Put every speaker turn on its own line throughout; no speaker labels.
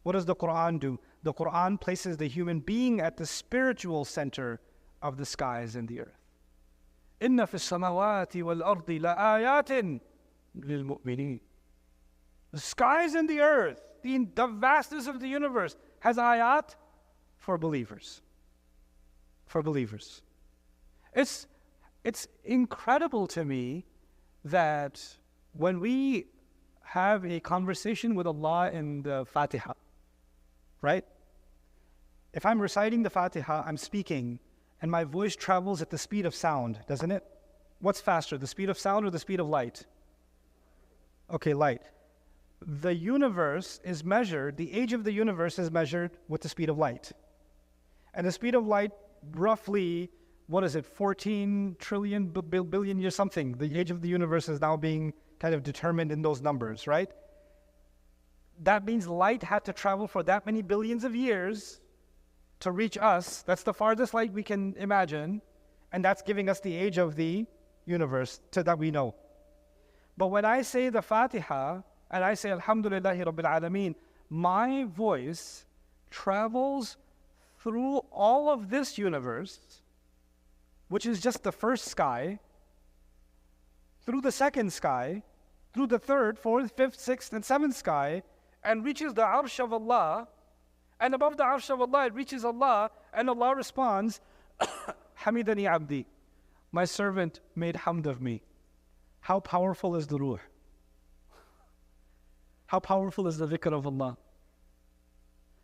What does the Quran do? The Quran places the human being at the spiritual center of the skies and the earth. إِنَّ فِي السَّمَوَاتِ وَالْأَرْضِ لَآيَاتٍ لِلْمُؤْمِنِينَ. The skies and the earth, the vastness of the universe, has ayat for believers. For believers. It's incredible to me that when we have a conversation with Allah in the Fatiha, right? If I'm reciting the Fatiha, I'm speaking, and my voice travels at the speed of sound, doesn't it? What's faster, the speed of sound or the speed of light? Okay, light. The universe is measured, the age of the universe is measured with the speed of light. And the speed of light, roughly, 14 trillion, billion years something. The age of the universe is now being kind of determined in those numbers, right? That means light had to travel for that many billions of years to reach us. That's the farthest light we can imagine. And that's giving us the age of the universe that we know. But when I say the Fatiha, and I say Alhamdulillahi Rabbil Alameen, my voice travels through all of this universe, which is just the first sky, through the second sky, through the third, fourth, fifth, sixth, and seventh sky, and reaches the Arsh of Allah, and above the Arsh of Allah, it reaches Allah, and Allah responds, Hamidani Abdi, my servant made hamd of me. How powerful is the ruh? How powerful is the dhikr of Allah?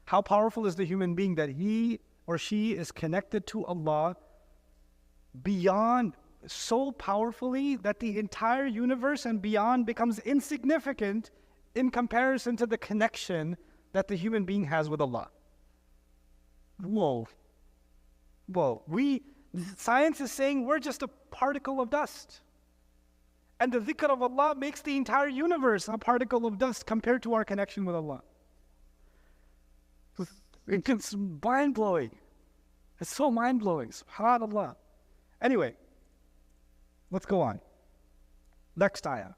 How powerful is the human being that he or she is connected to Allah beyond, so powerfully that the entire universe and beyond becomes insignificant in comparison to the connection that the human being has with Allah. Whoa. Science is saying we're just a particle of dust. And the dhikr of Allah makes the entire universe a particle of dust compared to our connection with Allah. It's mind-blowing. It's so mind-blowing. SubhanAllah. Anyway, let's go on. Next ayah.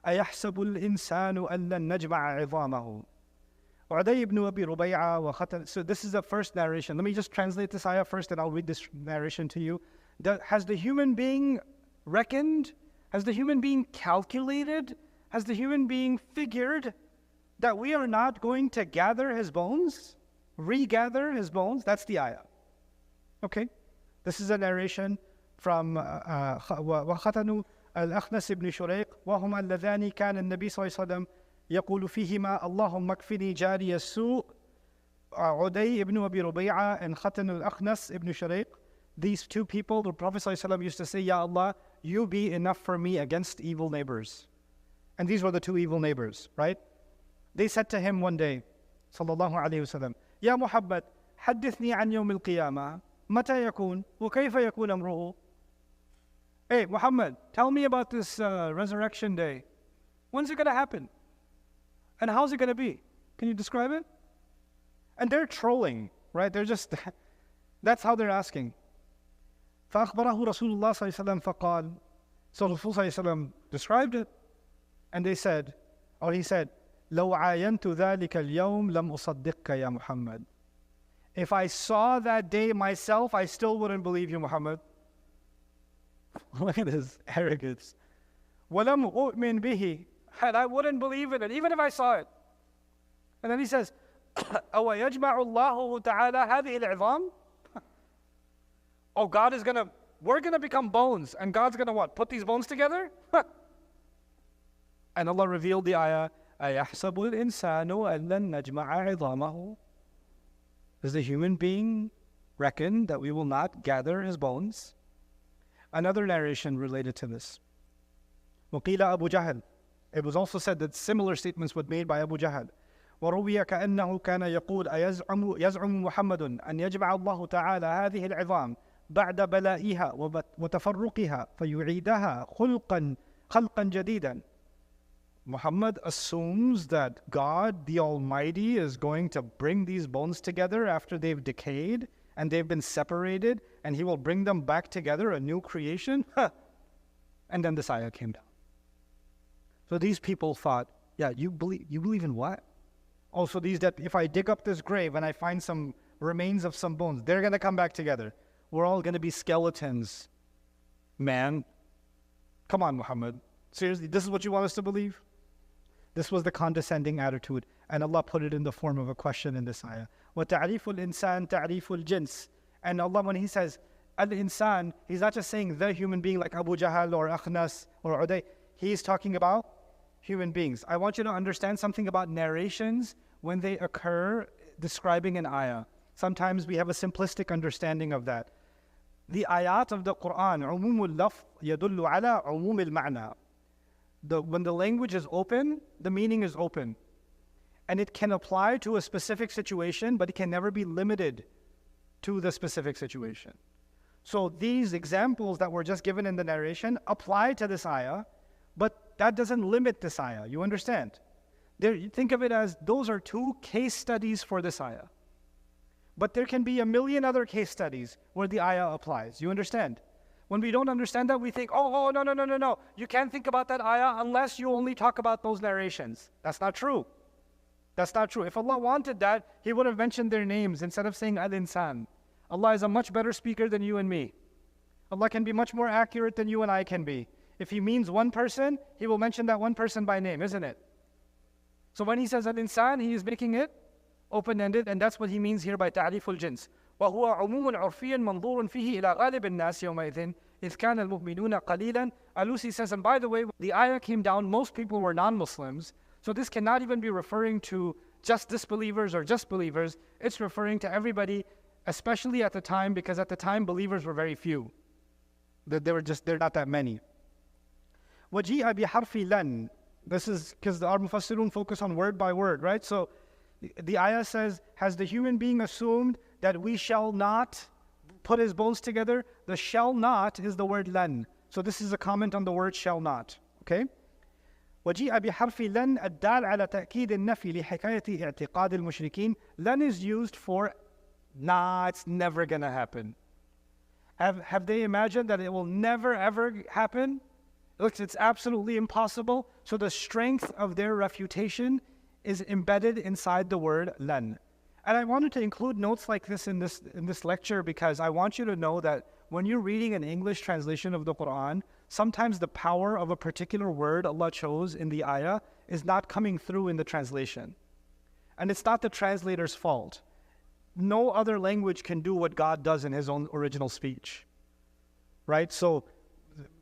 أَيَحْسَبُ الْإِنسَانُ أَن لَّن نَّجْمَعَ عِظَامَهُ وَعُدَيْ بْنُ أَبِي رُبَيْعَةَ وَخَتَنَ. So this is the first narration. Let me just translate this ayah first and I'll read this narration to you. Has the human being reckoned? Has the human being calculated? Has the human being figured that we are not going to gather his bones? Regather his bones? That's the ayah. Okay. This is a narration from وَخَتَنُ الْأَخْنَسِ بْنِ شُرَيْقٍ وَهُمَا اللَّذَانِ كَانَ النَّبِيُّ صلى الله عليه وسلم يقول فيهما اللهم اكفني جاري السوء عدي ibn Abi Rubay'ah and Khatan al-Akhnas ibn Shurayq. These two people, the Prophet ﷺ used to say, Ya Allah, you be enough for me against evil neighbors. And these were the two evil neighbors, right? They said to him one day, sallallahu alayhi wasallam, Ya Muhammad, حدثني عن يوم القيامة متى يكون وكيف يكون أمره. Hey, Muhammad, tell me about this resurrection day. When's it going to happen? And how's it going to be? Can you describe it? And they're trolling, right? They're just, that's how they're asking. فأخبره رسول الله صلى الله عليه وسلم فقال. So Rasul صلى الله عليه وسلم described it. And they said, or he said, لو عاينت ذلك اليوم لم أصدقك يا محمد. If I saw that day myself, I still wouldn't believe you, Muhammad. Look at his arrogance. وَلَمْ أُؤْمِنْ بِهِ. And I wouldn't believe in it, even if I saw it. And then he says, أَوَيَجْمَعُ اللَّهُ تَعَالَى هَذِهِ الْعِظَامِ. Oh, we're going to become bones. And God's going to what? Put these bones together? And Allah revealed the ayah, أَيَحْسَبُ الْإِنسَانُ أَن لَّن نَّجْمَعَ عِظَامَهُ. Does the human being reckon that we will not gather his bones? Another narration related to this. وَقِيلَ أَبُو جَهَلٍ. It was also said that similar statements were made by Abu Jahl. وَرُوِيَ كَأَنَّهُ كَانَ يَقُولُ يَزْعُمُ مُحَمَّدٌ أَنْ يَجْمَعَ اللَّهُ تَعَالَى هَذِهِ الْعِظَامِ بَعْدَ بَلَائِهَا وَتَفَرُّقِهَا فَيُعِيدَهَا خَلْقًا جَدِيدًا. Muhammad assumes that God, the Almighty, is going to bring these bones together after they've decayed and they've been separated, and He will bring them back together, a new creation. And then this ayah came down. So these people thought, yeah, you believe in what? Also, these dead, if I dig up this grave and I find some remains of some bones, they're going to come back together. We're all going to be skeletons. Man, come on, Muhammad. Seriously, this is what you want us to believe? This was the condescending attitude, and Allah put it in the form of a question in this ayah. وَتَعْرِيفُ الْإِنسَانِ تَعْرِيفُ الْجِنْسِ. And Allah, when He says al-insan, He's not just saying the human being like Abu Jahl or Akhnas or Uday. He's talking about human beings. I want you to understand something about narrations when they occur describing an ayah. Sometimes we have a simplistic understanding of that. The ayat of the Quran, عموم اللفظ يدل على عموم المعنى. When the language is open, the meaning is open. And it can apply to a specific situation, but it can never be limited to the specific situation. So these examples that were just given in the narration apply to this ayah, but that doesn't limit this ayah. You understand? Think of it as those are two case studies for this ayah. But there can be a million other case studies where the ayah applies. You understand? When we don't understand that, we think, no. You can't think about that ayah unless you only talk about those narrations. That's not true. That's not true. If Allah wanted that, He would have mentioned their names instead of saying al-insan. Allah is a much better speaker than you and me. Allah can be much more accurate than you and I can be. If He means one person, He will mention that one person by name, isn't it? So when He says al-insan, He is making it open-ended, and that's what He means here by ta'riful jins. وهو عموم عرفي منظور فيه إلى غالب الناس يومئذ إذ كان المؤمنون قليلا. Alusi says, and by the way, the ayah came down, most people were non-Muslims, so this cannot even be referring to just disbelievers or just believers. It's referring to everybody, especially at the time, because at the time believers were very few. They're not that many. وَجِيءَ بِحَرْفِ لَنْ. This is because our Mufassirun focus on word by word, right? So the ayah says, has the human being assumed that we shall not put his bones together? The shall not is the word lan. So this is a comment on the word shall not. Okay? وَجِيءَ بِحَرْفِ لَنْ الدَّالْ عَلَى تَأْكِيدِ النَّفِي لِحِكَايَةِ اعْتِقَادِ الْمُشْرِكِينَ. Lan is used for, it's never going to happen. Have they imagined that it will never ever happen? Look, it's absolutely impossible. So the strength of their refutation is embedded inside the word lan. And I wanted to include notes like this in this lecture because I want you to know that when you're reading an English translation of the Quran, sometimes the power of a particular word Allah chose in the ayah is not coming through in the translation. And it's not the translator's fault. No other language can do what God does in His own original speech. Right? So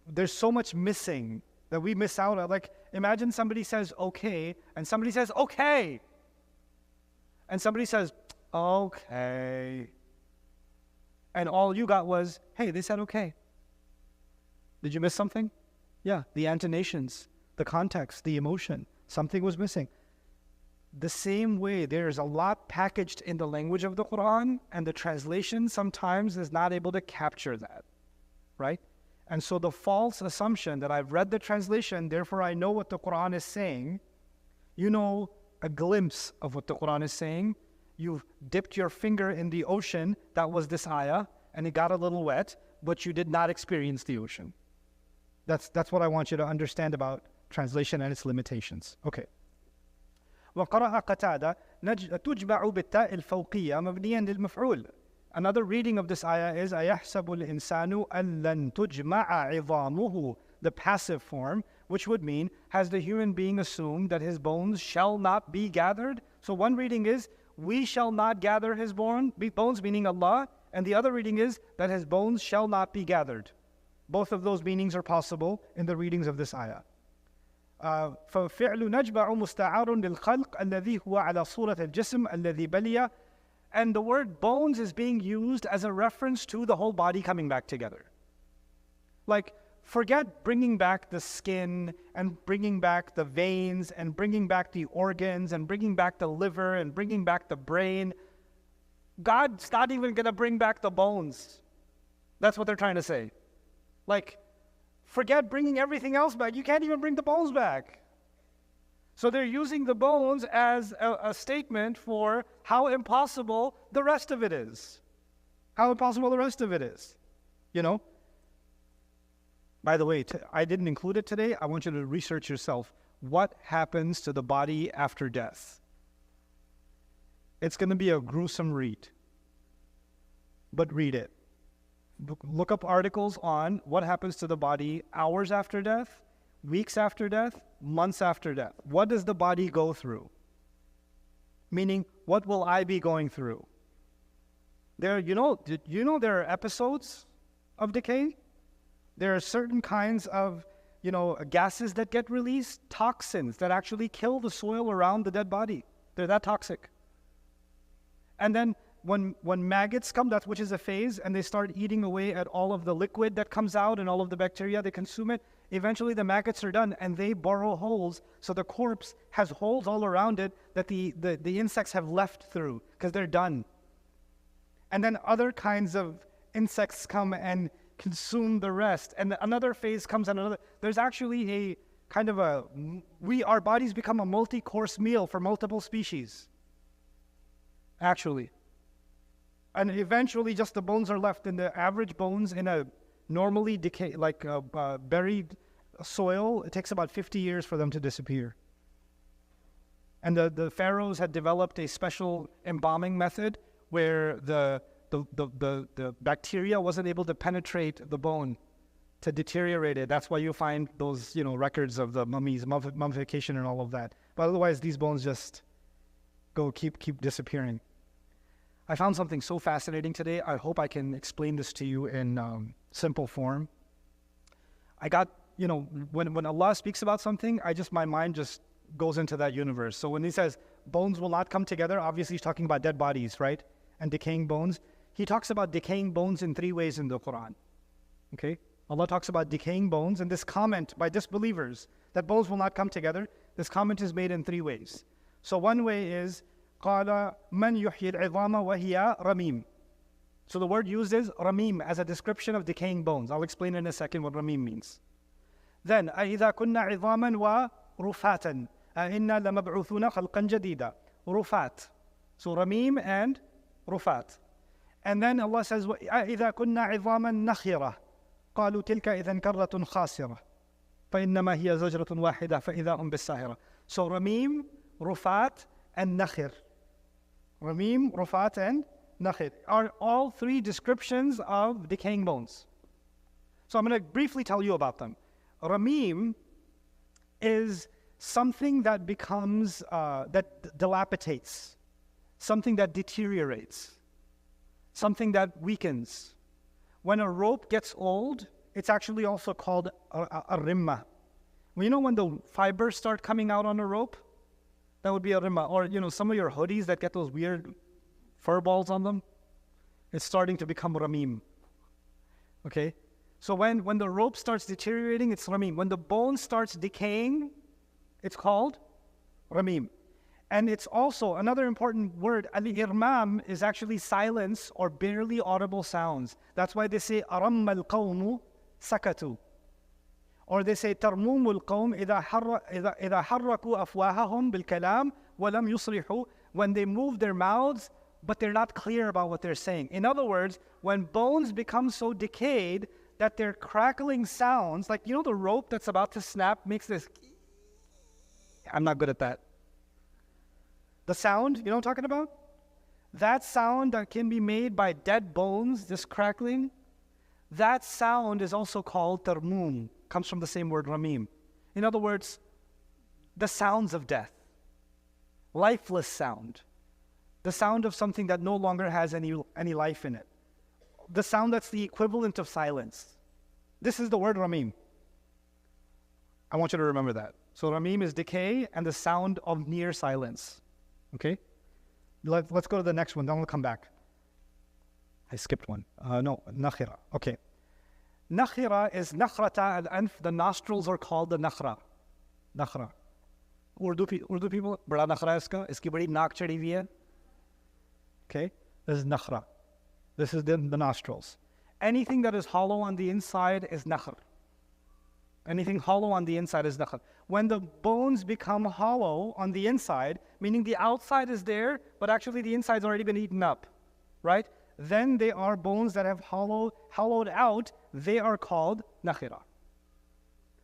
there's so much missing that we miss out on. Like, imagine somebody says okay, and somebody says okay. And somebody says, okay. And all you got was, hey, they said okay. Did you miss something? Yeah, the intonations, the context, the emotion. Something was missing. The same way, there's a lot packaged in the language of the Quran, and the translation sometimes is not able to capture that, right? And so the false assumption that I've read the translation, therefore I know what the Quran is saying, you know a glimpse of what the Quran is saying. You've dipped your finger in the ocean that was this ayah, and it got a little wet, but you did not experience the ocean. That's what I want you to understand about translation and its limitations. Okay. وقرأ قتادة تجمع بالتاء الفوقية مبنيا للمفعول. Another reading of this ayah is أيحسب الإنسان أن لن تجمع عظامه, the passive form, which would mean, has the human being assumed that his bones shall not be gathered? So one reading is, we shall not gather his bones, meaning Allah, and the other reading is that his bones shall not be gathered. Both of those meanings are possible in the readings of this ayah. فَفِعْلُ نَجْبَعُ مُسْتَعَارٌ لِلْخَلْقِ الَّذِي هُوَ عَلَى صُورَةِ الْجِسْمِ الَّذِي بَلِيَ. And the word bones is being used as a reference to the whole body coming back together. Like, forget bringing back the skin and bringing back the veins and bringing back the organs and bringing back the liver and bringing back the brain. God's not even going to bring back the bones. That's what they're trying to say. Like, forget bringing everything else back. You can't even bring the bones back. So they're using the bones as a statement for how impossible the rest of it is. How impossible the rest of it is. You know? By the way, I didn't include it today. I want you to research yourself. What happens to the body after death? It's going to be a gruesome read, but read it. Look up articles on what happens to the body hours after death, weeks after death, months after death. What does the body go through? Meaning, what will I be going through? There are episodes of decay? There are certain kinds of, gases that get released, toxins that actually kill the soil around the dead body. They're that toxic. And then when maggots come, which is a phase, and they start eating away at all of the liquid that comes out and all of the bacteria, they consume it. Eventually the maggots are done and they burrow holes. So the corpse has holes all around it that the insects have left through because they're done. And then other kinds of insects come and consume the rest. And another phase comes and another. There's actually a kind of our bodies become a multi-course meal for multiple species. Actually. And eventually just the bones are left, and the average bones in a normally decay, buried soil, it takes about 50 years for them to disappear. And the pharaohs had developed a special embalming method where the bacteria wasn't able to penetrate the bone to deteriorate it. That's why you find those, records of the mummies, mummification and all of that. But otherwise, these bones just keep disappearing. I found something so fascinating today. I hope I can explain this to you in simple form. I got, when Allah speaks about something, my mind just goes into that universe. So when He says bones will not come together, obviously He's talking about dead bodies, right? And decaying bones. He talks about decaying bones in 3 ways in the Quran. Okay? Allah talks about decaying bones, and this comment by disbelievers that bones will not come together, this comment is made in 3 ways. So one way is قَالَ مَنْ يُحْيِي الْعِظَامَ وَهِيَ رَمِيمٌ. So the word used is ramim as a description of decaying bones. I'll explain in a second what ramim means. Then أَإِذَا كُنَّا عِظَامًا وَرُفَاتًا أَإِنَّا لَمَبْعُوثُونَ خَلْقًا جَدِيدًا. Rufat. So ramim and rufat. And then Allah says أَإِذَا كُنَّا عِظَامًا نَخِرَةً قَالُوا تِلْكَ إِذًا كَرَّةٌ خَاسِرَةٌ فَإِنَّمَا هِيَ زَجْرَةٌ وَاحِدَةٌ فَإِذَا هُمْ بِالسَّاهِرَةِ. So ramim, rufat, and nakhir. Ramim, rufat, and nakhir are all 3 descriptions of decaying bones. So I'm going to briefly tell you about them. Ramim is something that becomes, that dilapidates, something that deteriorates, something that weakens. When a rope gets old, it's actually also called a rimma. When the fibers start coming out on a rope, that would be a rimma. Or, some of your hoodies that get those weird fur balls on them, it's starting to become ramim. Okay? So when the rope starts deteriorating, it's ramim. When the bone starts decaying, it's called ramim. And it's also, another important word, al-irmam is actually silence or barely audible sounds. That's why they say, أَرَمَّ الْقَوْمُ سَكَتُوا. Or they say, تَرْمُومُ الْقَوْمِ إِذَا حَرَّكُوا أَفْوَاهَهُمْ بِالْكَلَامِ وَلَمْ يُصْرِحُوا. When they move their mouths, but they're not clear about what they're saying. In other words, when bones become so decayed that they're crackling sounds, like, the rope that's about to snap makes this, I'm not good at that. The sound, you know what I'm talking about? That sound that can be made by dead bones, this crackling, that sound is also called tarmum, comes from the same word ramim. In other words, the sounds of death, lifeless sound, the sound of something that no longer has any life in it, the sound that's the equivalent of silence. This is the word ramim. I want you to remember that. So ramim is decay and the sound of near silence. Okay? Let's go to the next one, then we'll come back. I skipped one. No, nakhira. Okay. Nakhira is nakhrata al-anf. The nostrils are called the nakhra. Nakhra. Urdu people, bada nakhra iska, iski badi naak chadi hui hai. Okay? This is nakhra. This is the nostrils. Anything that is hollow on the inside is nakhr. Anything hollow on the inside is nakhr. When the bones become hollow on the inside, meaning the outside is there, but actually the inside's already been eaten up, right? Then they are bones that have hollowed out. They are called nakhira.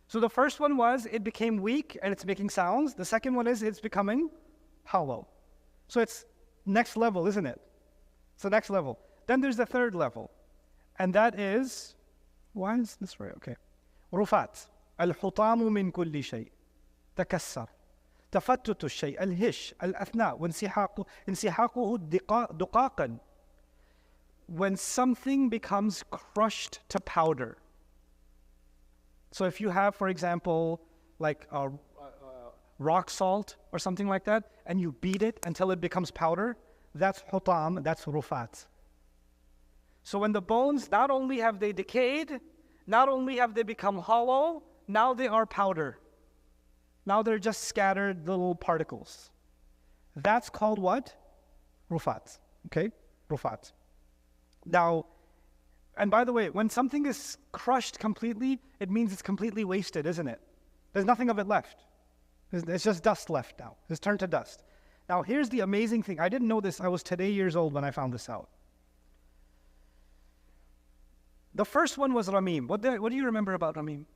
So the first one was it became weak and it's making sounds. The second one is it's becoming hollow. So it's next level, isn't it? It's the next level. Then there's the third level. And that is, why is this right? Okay. رفات الحطام من كل شيء تكسر تفتت الشيء الهش الأثناء وانسحاقه دقاقا. When something becomes crushed to powder. So if you have, for example, like a rock salt or something like that, and you beat it until it becomes powder, that's hutam, that's rufat. So when the bones, not only have they decayed, not only have they become hollow, now they are powder. Now they're just scattered little particles. That's called what? Rufat. Okay? Rufat. Now, and by the way, when something is crushed completely, it means it's completely wasted, isn't it? There's nothing of it left. It's just dust left now. It's turned to dust. Now, here's the amazing thing. I didn't know this. I was today years old when I found this out. The first one was Ramim. What do you remember about Ramim?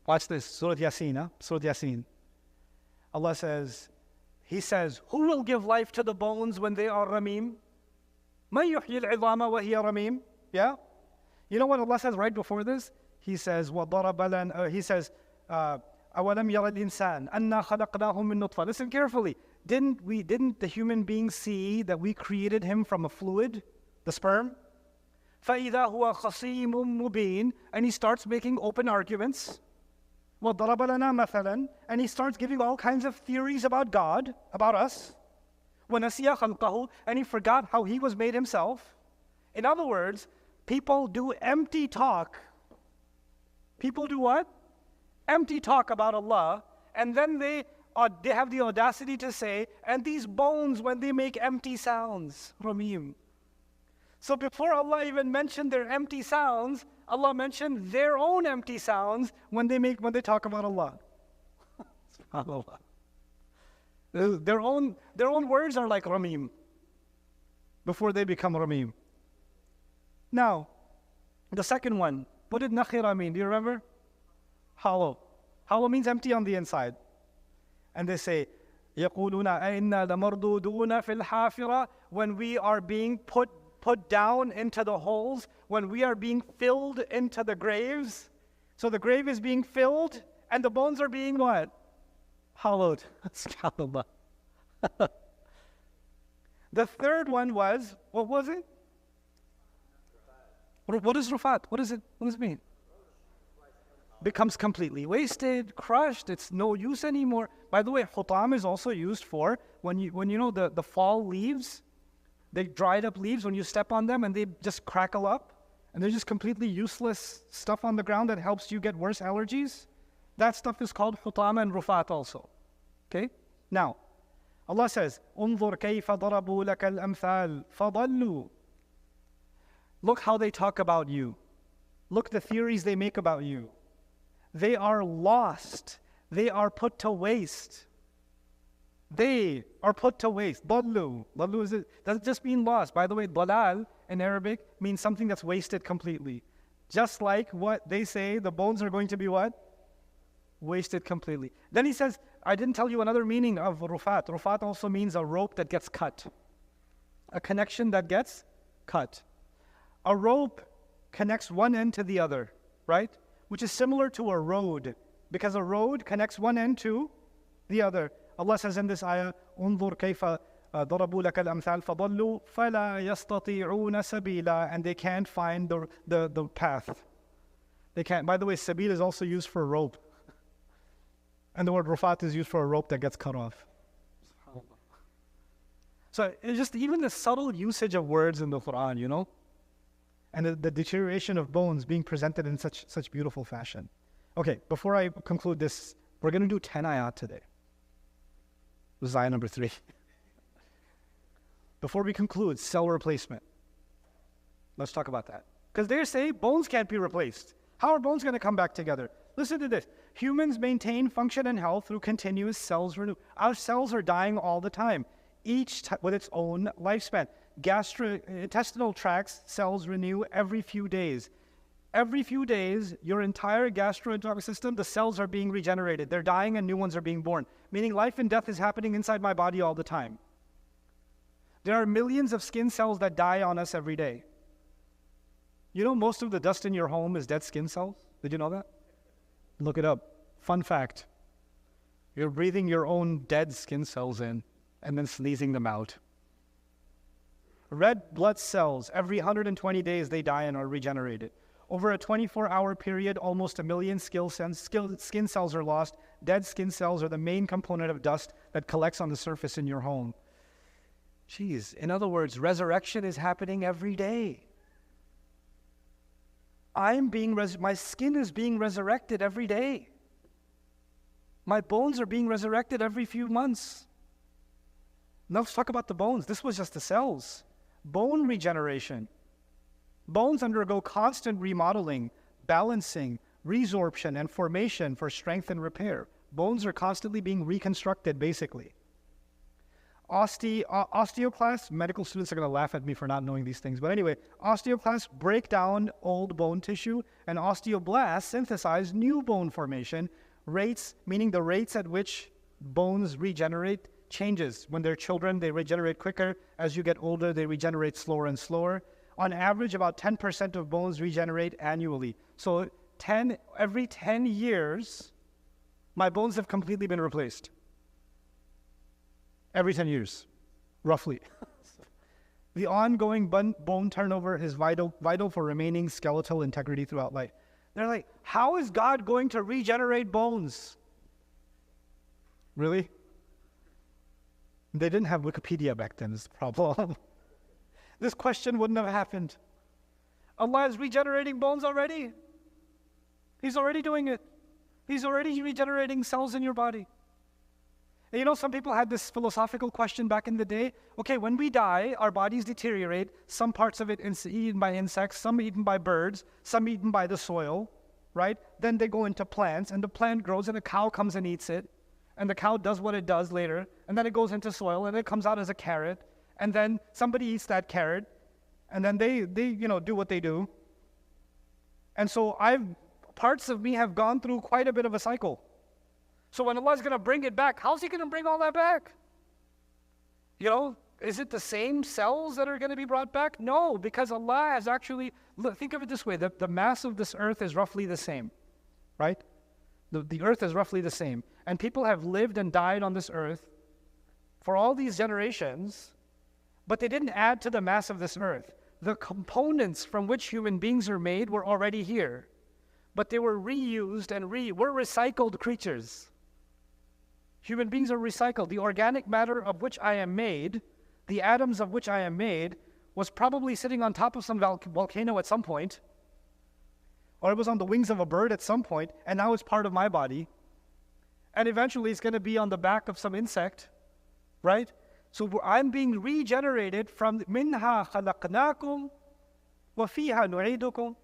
Watch this. Surah Yasin, huh? Surah Yasin. Allah says, He says, who will give life to the bones when they are Ramim? مَنْ يُحْيِي الْعِظَامَ وَهِيَ رَمِيمٌ. Yeah? You know what Allah says right before this? He says, وَضَرَبَ لَنَا, He says, أَوَلَمْ يَرَ الْإِنسَانِ أَنَّا خَلَقْنَاهُ مِن نُطْفَةٍ. Listen carefully. Didn't the human being see that we created him from a fluid, the sperm? فَإِذَا هُوَ خَصِيمٌ مُبِينٌ. And he starts making open arguments. وَضَرَبَ لَنَا مَثَلًا. And he starts giving all kinds of theories about God, about us. وَنَسِيَ خَلْقَهُ. And he forgot how he was made himself. In other words, people do empty talk. People do what? Empty talk about Allah. And then they have the audacity to say, and these bones, when they make empty sounds, Ramim. So before Allah even mentioned their empty sounds, Allah mentioned their own empty sounds when they talk about Allah. SubhanAllah. Their own words are like Ramim before they become Ramim. Now, the second one, what did Nakhira mean? Do you remember? Hollow. Hollow means empty on the inside. And they say, يَقُولُونَ أَإِنَّا لَمَرْدُودُونَ فِي الْحَافِرَةِ. When we are being put down into the holes, when we are being filled into the graves. So the grave is being filled and the bones are being what? Hollowed. SubhanAllah. The third one was, what was it? What is rufat? What does it mean? Becomes completely wasted, crushed, it's no use anymore. By the way, hutam is also used for when you know the fall leaves, they dried up leaves, when you step on them and they just crackle up and they're just completely useless stuff on the ground that helps you get worse allergies. That stuff is called hutam and rufat also. Okay? Now, Allah says, انظر كيف ضربوا لك الأمثال فضلوا. Look how they talk about you. Look the theories they make about you. They are lost. They are put to waste. They are put to waste. Dallu. Dallu doesn't just mean lost. By the way, dalal in Arabic means something that's wasted completely. Just like what they say, the bones are going to be what? Wasted completely. Then he says, I didn't tell you another meaning of rufat. Rufat also means a rope that gets cut. A connection that gets cut. A rope connects one end to the other, right? Which is similar to a road, because a road connects one end to the other. Allah says in this ayah, انظر كيف ضربوا لك الأمثال فضلوا فلا يستطيعون سبيلا. And they can't find the path. They can't. By the way, sabil is also used for a rope. And the word rufat is used for a rope that gets cut off. So it's just even the subtle usage of words in the Quran, you know? And the deterioration of bones being presented in such beautiful fashion. Okay, before I conclude this, we're going to do 10 ayat today. This is ayah number 3. Before we conclude, cell replacement. Let's talk about that. Because they say bones can't be replaced. How are bones going to come back together? Listen to this. Humans maintain function and health through continuous cells renewal. Our cells are dying all the time, each with its own lifespan. Gastrointestinal tract cells renew every few days. Every few days, your entire gastrointestinal system, the cells are being regenerated. They're dying and new ones are being born. Meaning life and death is happening inside my body all the time. There are millions of skin cells that die on us every day. You know most of the dust in your home is dead skin cells? Did you know that? Look it up. Fun fact. You're breathing your own dead skin cells in and then sneezing them out. Red blood cells, every 120 days they die and are regenerated. Over a 24-hour period, almost 1 million skin cells are lost. Dead skin cells are the main component of dust that collects on the surface in your home. Jeez, in other words, resurrection is happening every day. My skin is being resurrected every day. My bones are being resurrected every few months. Now let's talk about the bones. This was just the cells. Bone regeneration. Bones undergo constant remodeling, balancing, resorption, and formation for strength and repair. Bones are constantly being reconstructed, basically. Osteoclasts, medical students are going to laugh at me for not knowing these things, but anyway, osteoclasts break down old bone tissue, and osteoblasts synthesize new bone formation. Rates, meaning the rates at which bones regenerate, changes. When they're children, they regenerate quicker. As you get older, they regenerate slower and slower. On average, about 10% of bones regenerate annually. So every 10 years, my bones have completely been replaced. Every 10 years, roughly. The ongoing bone turnover is vital for remaining skeletal integrity throughout life. They're like, how is God going to regenerate bones? Really? They didn't have Wikipedia back then, is the problem. This question wouldn't have happened. Allah is regenerating bones already. He's already doing it. He's already regenerating cells in your body. And you know, some people had this philosophical question back in the day. Okay, when we die, our bodies deteriorate. Some parts of it eaten by insects, some eaten by birds, some eaten by the soil, right? Then they go into plants, and the plant grows, and a cow comes and eats it. And the cow does what it does later, and then it goes into soil, and it comes out as a carrot. And then somebody eats that carrot, and then they do what they do. And so parts of me have gone through quite a bit of a cycle. So when Allah's going to bring it back, how's He going to bring all that back? You know, is it the same cells that are going to be brought back? No, because Allah has actually, think of it this way, the mass of this earth is roughly the same, right? The earth is roughly the same. And people have lived and died on this earth for all these generations, but they didn't add to the mass of this earth. The components from which human beings are made were already here, but they were reused and we're recycled creatures. Human beings are recycled. The organic matter of which I am made, the atoms of which I am made, was probably sitting on top of some volcano at some point, or it was on the wings of a bird at some point, and now it's part of my body. And eventually it's going to be on the back of some insect, right? So I'm being regenerated from مِنْهَا خَلَقْنَاكُمْ وَفِيهَا نُعِيدُكُمْ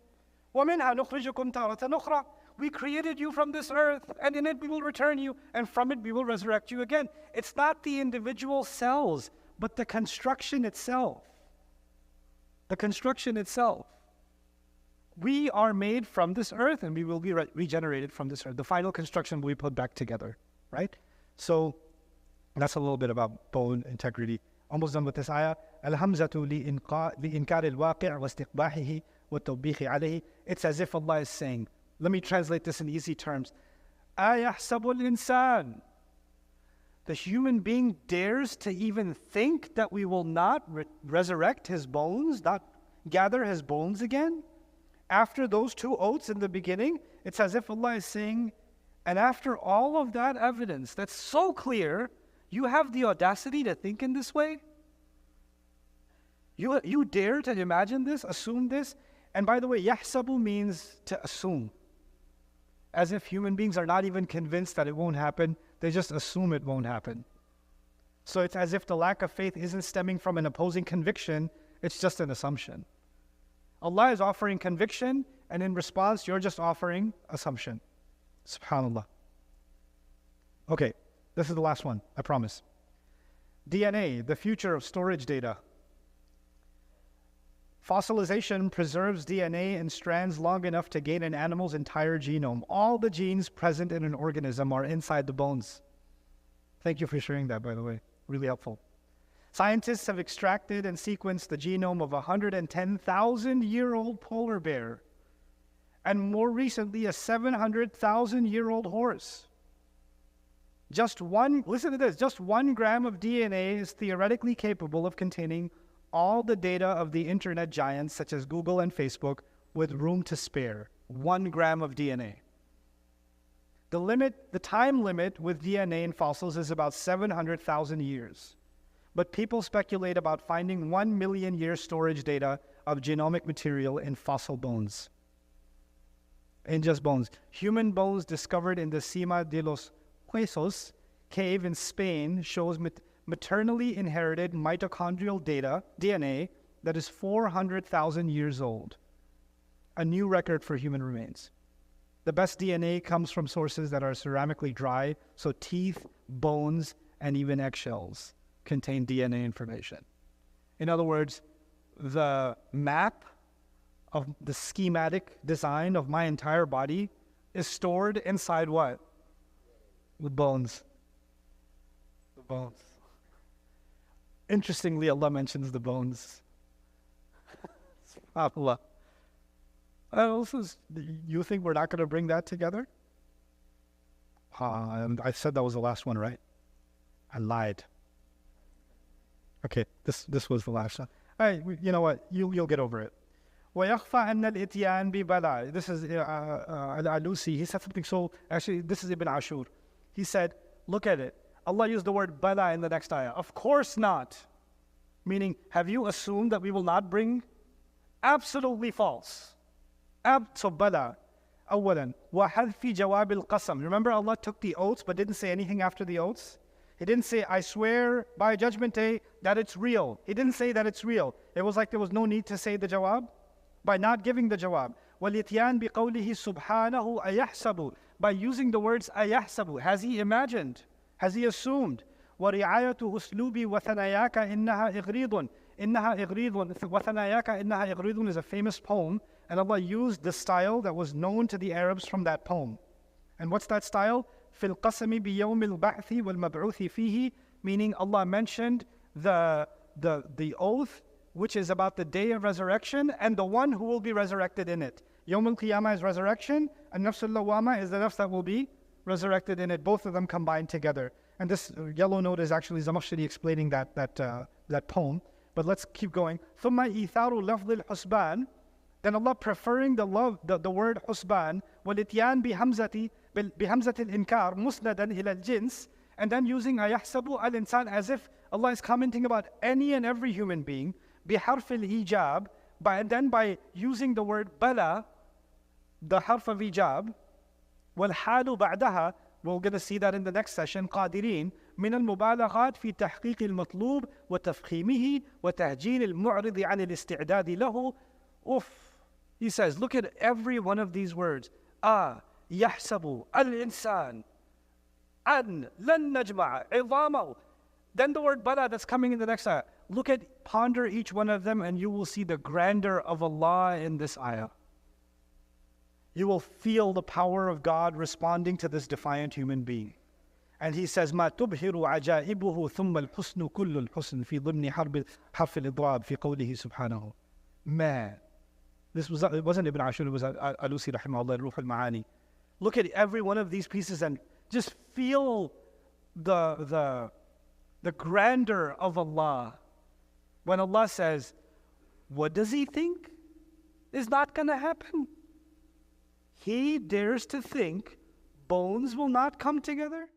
وَمِنْهَا نُخْرِجُكُمْ تَارَةً أُخْرَى. We created you from this earth, and in it we will return you, and from it we will resurrect you again. It's not the individual cells, but the construction itself. The construction itself. We are made from this earth, and we will be regenerated from this earth. The final construction will be put back together, right? So that's a little bit about bone integrity. Almost done with this ayah. Al-hamzatu li-inkar al-waqi' wa istiqbahihi wa tawbihi alayhi. It's as if Allah is saying, let me translate this in easy terms. Ayahsabu al-insan. The human being dares to even think that we will not resurrect his bones, not gather his bones again? After those two oaths in the beginning, it's as if Allah is saying, and after all of that evidence that's so clear, you have the audacity to think in this way? You dare to imagine this, assume this? And by the way, yahsabu means to assume. As if human beings are not even convinced that it won't happen, they just assume it won't happen. So it's as if the lack of faith isn't stemming from an opposing conviction, it's just an assumption. Allah is offering conviction, and in response, you're just offering assumption. SubhanAllah. Okay, this is the last one, I promise. DNA, the future of storage data. Fossilization preserves DNA in strands long enough to gain an animal's entire genome. All the genes present in an organism are inside the bones. Thank you for sharing that, by the way. Really helpful. Scientists have extracted and sequenced the genome of a 110,000-year-old polar bear, and more recently, a 700,000-year-old horse. Listen to this, just 1 gram of DNA is theoretically capable of containing all the data of the internet giants such as Google and Facebook with room to spare. 1 gram of DNA. The time limit with DNA in fossils is about 700,000 years. But people speculate about finding 1 million year storage data of genomic material in fossil bones. In just bones. Human bones discovered in the Cima de los Huesos cave in Spain shows maternally inherited mitochondrial DNA that is 400,000 years old. A new record for human remains. The best DNA comes from sources that are ceramically dry, so teeth, bones, and even eggshells contain DNA information. In other words, the map of the schematic design of my entire body is stored inside what? The bones. The bones. Interestingly, Allah mentions the bones. SubhanAllah. You think we're not going to bring that together? I said that was the last one, right? I lied. Okay, this was the last one. All right, you know what? You'll get over it. وَيَخْفَى أَنَّ الْإِتْيَانَ بِبَلَى. This is Al-Alusi. He said something so... Actually, this is Ibn Ashur. He said, look at it. Allah used the word bala in the next ayah. Of course not. Meaning, have you assumed that we will not bring? Absolutely false. So bala. أولا وحذف جواب القسم. Remember, Allah took the oaths but didn't say anything after the oaths? He didn't say, I swear by Judgment Day that it's real. He didn't say that it's real. It was like there was no need to say the jawab by not giving the jawab. وَالْإِتْيَانِ بِقَوْلِهِ سُبْحَانَهُ أَيَحْسَبُ. By using the words أَيَحْسَبُ. Has he imagined? Has he assumed? وَرِعَايَةُ أُسْلُوبِ وَثَنَيَاكَ إِنَّهَا إِغْرِيضٌ. إِنَّهَا إِغْرِيضٌ. وَثَنَيَاكَ إِنَّهَا إِغْرِيضٌ is a famous poem, and Allah used the style that was known to the Arabs from that poem. And what's that style? فِي الْقَسَمِ بِيَوْمِ الْبَعْثِ وَالْمَبْعُوثِ فِيهِ. Meaning Allah mentioned the oath which is about the day of resurrection and the one who will be resurrected in it. Yawm al-Qiyamah is resurrection, and Nafs al-Lawwama is the nafs that will be resurrected in it. Both of them combined together. And this yellow note is actually Zamakhshari explaining that poem. But let's keep going. ثُمَّ إِيثَارُ لَفْظِ الْحُسْبَانِ. Then Allah preferring the word husban, وَالْإِتْيَانِ بِهَمْزَةِ الْإِنْكَارِ مُسْنَدًا إِلَى الْجِنْس. And then using أَيَحْسَبُ الْإِنسَانِ as if Allah is commenting about any and every human being. بِحَرْفِ الْإِيجَابِ. And then by using the word bala, the harf of ijab, وَالْحَالُ بَعْدَهَا, we're going to see that in the next session, قادرين من المبالغات في تحقيق المطلوب وتفخيمه وتهجين المعرض عن الاستعداد له. He says, look at every one of these words. يحسب الإنسان أن لن نجمع عظامه. Then the word bala that's coming in the next ayah. Ponder each one of them and you will see the grandeur of Allah in this ayah. You will feel the power of God responding to this defiant human being. And he says, ما تبهر عجائبه ثم الحسن كل الحسن في ضمن حرف الإضراب في قوله سبحانه. Man, it wasn't Ibn Ashur, it was Alusi rahimahullah, Ruh al-Ma'ani. Look at every one of these pieces and just feel the grandeur of Allah. When Allah says, what does he think is not going to happen? He dares to think bones will not come together?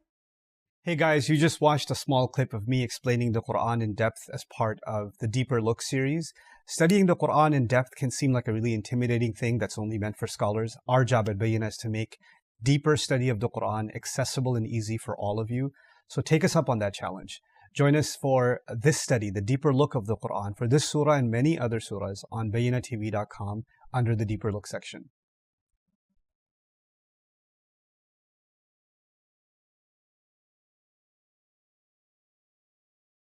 Hey guys, you just watched a small clip of me explaining the Quran in depth as part of the Deeper Look series. Studying the Quran in depth can seem like a really intimidating thing that's only meant for scholars. Our job at Bayyinah is to make deeper study of the Quran accessible and easy for all of you. So take us up on that challenge. Join us for this study, the Deeper Look of the Quran, for this surah and many other surahs on BayyinahTV.com under the Deeper Look section.